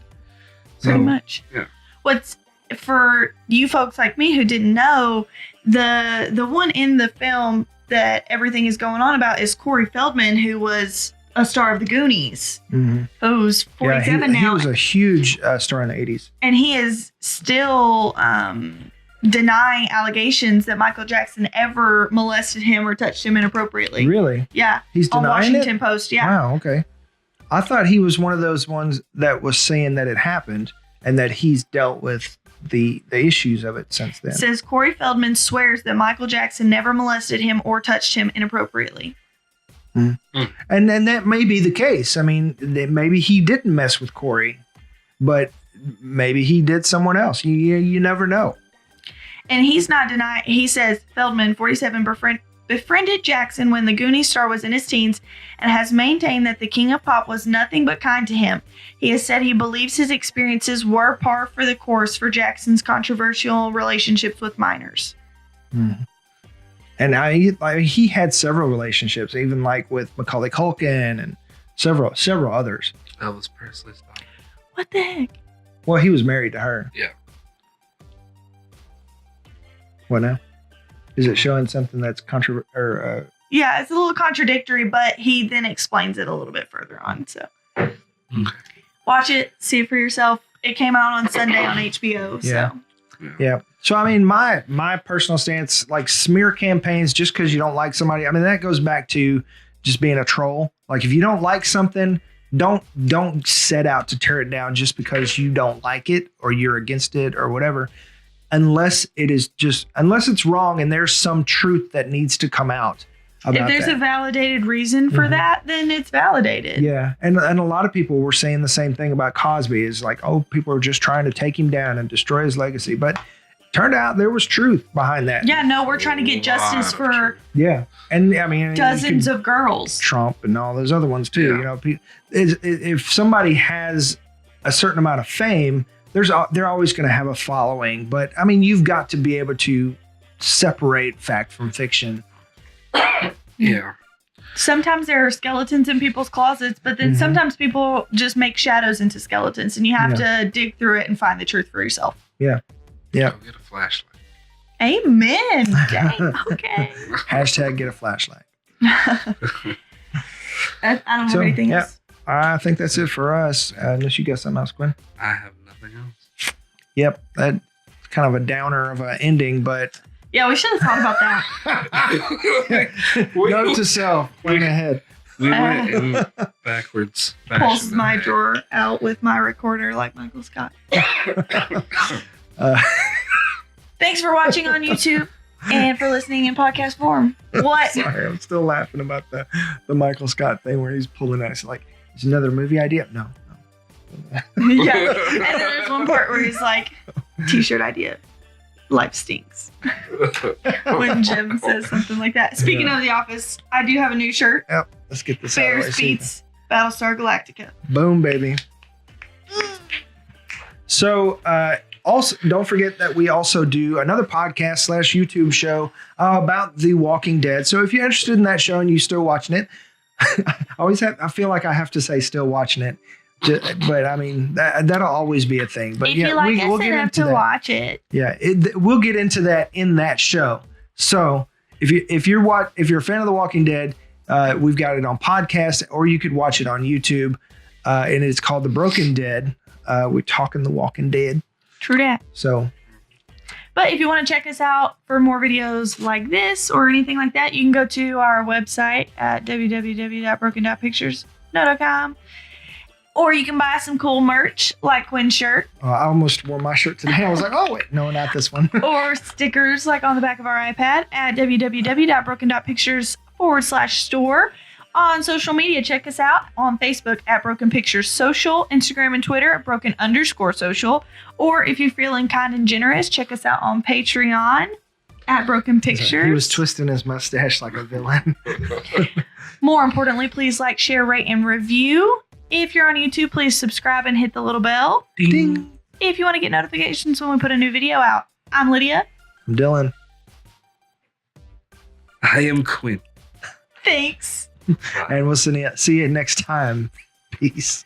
So, Pretty much. Yeah. What's for you folks like me who didn't know, the one in the film that everything is going on about is Corey Feldman, who was a star of the Goonies, who's 47 now. He was a huge star in the 80s. And he is still denying allegations that Michael Jackson ever molested him or touched him inappropriately. Really? Yeah. He's denying on Washington it? Post, yeah. Wow, okay. I thought he was one of those ones that was saying that it happened and that he's dealt with the issues of it since then. Says Corey Feldman swears that Michael Jackson never molested him or touched him inappropriately. And then that may be the case. I mean, maybe he didn't mess with Corey, but maybe he did someone else. You never know. And he's not denying. He says Feldman, 47, befriended Jackson when the Goonies star was in his teens and has maintained that the King of Pop was nothing but kind to him. He has said he believes his experiences were par for the course for Jackson's controversial relationships with minors. And he had several relationships, even like with Macaulay Culkin and several others. Elvis Presley's daughter. What the heck? Well, he was married to her. Yeah. What now? Is it showing something that's Yeah, it's a little contradictory, but he then explains it a little bit further on. So watch it, see it for yourself. It came out on Sunday on HBO. Yeah. So Yeah. So, I mean, my personal stance, like smear campaigns, just because you don't like somebody, I mean, that goes back to just being a troll. Like, if you don't like something, don't set out to tear it down just because you don't like it or you're against it or whatever. Unless it's wrong and there's some truth that needs to come out about if there's that. a validated reason for that, then it's validated. Yeah. And a lot of people were saying the same thing about Cosby is like, oh, people are just trying to take him down and destroy his legacy. But turned out there was truth behind that. Yeah, no, we're trying to get justice for And I mean, dozens of girls. Trump and all those other ones too. You know, if somebody has a certain amount of fame, they're always going to have a following. But I mean, you've got to be able to separate fact from fiction. Yeah. Sometimes there are skeletons in people's closets, but then sometimes people just make shadows into skeletons, and you have to dig through it and find the truth for yourself. Yeah. Yeah. Go get a flashlight. Amen. Dang. Okay. Hashtag get a flashlight. I don't have anything else. I think that's it for us. Unless you got something else, Quinn. I have nothing else. Yep. That's kind of a downer of an ending, but. Yeah, we should have thought about that. Note to self. Plan ahead. We went in backwards. Pulls my drawer out with my recorder like Michael Scott. Thanks for watching on YouTube and for listening in podcast form. What? Sorry, I'm still laughing about the Michael Scott thing where he's pulling out. It's like, is another movie idea? No. Yeah. And then there's one part where he's like, t-shirt idea. Life stinks. When Jim says something like that. Speaking of The Office, I do have a new shirt. Yep. Let's get this out of the way. Bears beats Battlestar Galactica. Boom, baby. So, also, don't forget that we also do another podcast / YouTube show about The Walking Dead. So if you're interested in that show and you're still watching it, I feel like I have to say still watching it. But I mean, that'll always be a thing. But if yeah, you like we'll get into that. Watch it. Yeah, we'll get into that in that show. So if you're a fan of The Walking Dead, we've got it on podcast, or you could watch it on YouTube, and it's called The Broken Dead. We're talking The Walking Dead. True that. So, but if you want to check us out for more videos like this or anything like that, you can go to our website at www.broken.pictures.com. Or you can buy some cool merch like Quin's shirt. I almost wore my shirt today. I was like, oh, wait, no, not this one. Or stickers like on the back of our iPad at www.broken.pictures/store. On social media, check us out on Facebook at Broken Pictures Social, Instagram and Twitter at Broken_social. Or if you're feeling kind and generous, check us out on Patreon at Broken Pictures. He was twisting his mustache like a villain. More importantly, please like, share, rate, and review. If you're on YouTube, please subscribe and hit the little bell. Ding. If you want to get notifications when we put a new video out. I'm Lydia. I'm Dylan. I am Quin. Thanks. And we'll see you next time. Peace.